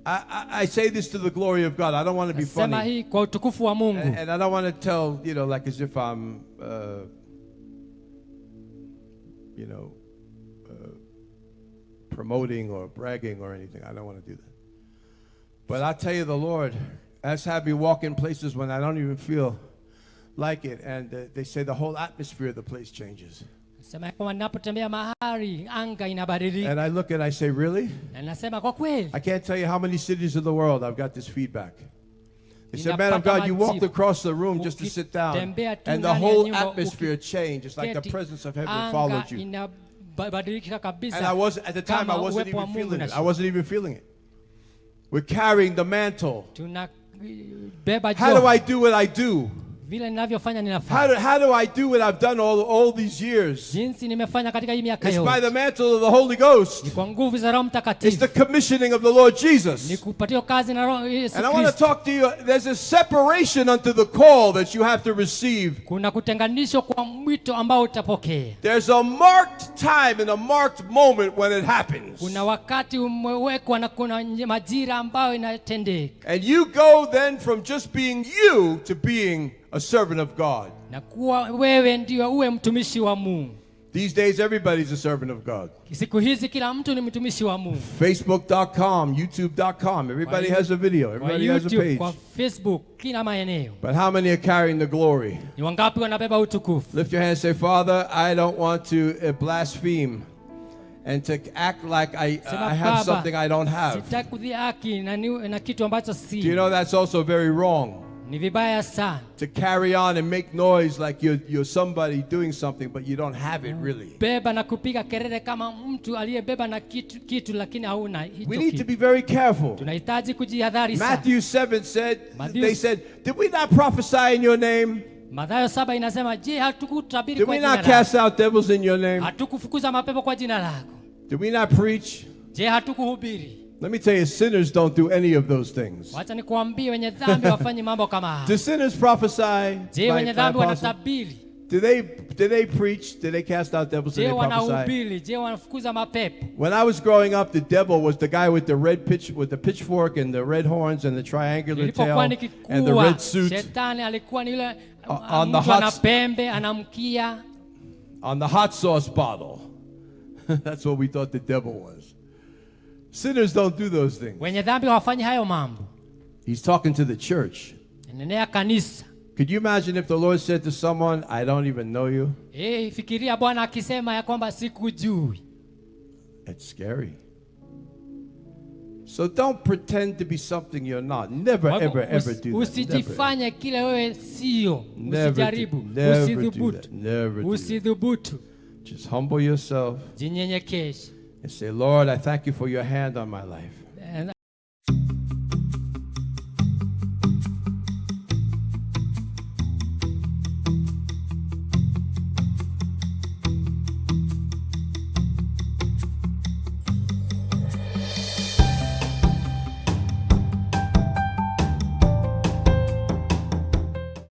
I say this to the glory of God. I don't want to be funny. And I don't want to tell, like as if I'm, promoting or bragging or anything. I don't want to do that. But I tell you, the Lord has had me walk in places when I don't even feel like it. And they say the whole atmosphere of the place changes. And I look and I say, really? I can't tell you how many cities of the world I've got this feedback. They said, man of God, you walked across the room just to sit down, and the whole atmosphere changed. It's like the presence of heaven followed you. And I wasn't, at the time, I wasn't even feeling it. I wasn't even feeling it. We're carrying the mantle. How do I do what I do? How do I do what I've done all these years? It's by the mantle of the Holy Ghost. It's the commissioning of the Lord Jesus. And I want to talk to you. There's a separation unto the call that you have to receive. There's a marked time and a marked moment when it happens. And you go then from just being you to being a servant of God. These days, everybody's a servant of God. Facebook.com, YouTube.com. Everybody has a video. Everybody has a page. But how many are carrying the glory? Lift your hand and say, Father, I don't want to blaspheme and to act like I have something I don't have. Do you know that's also very wrong? To carry on and make noise like you're somebody doing something, but you don't have it really. We need to be very careful. Matthew 7 said, they said, did we not prophesy in your name? Did we not cast out devils in your name? Did we not preach? Let me tell you, sinners don't do any of those things. Do sinners prophesy? Do they preach? Do they cast out devils? Do they prophesy? When I was growing up, the devil was the guy with the with the pitchfork and the red horns and the triangular tail and the red suit. On the hot sauce bottle. That's what we thought the devil was. Sinners don't do those things. He's talking to the church. Could you imagine if the Lord said to someone, I don't even know you? It's scary. So don't pretend to be something you're not. Never, ever, ever do that. Never do that. Just humble yourself and say, Lord, I thank you for your hand on my life.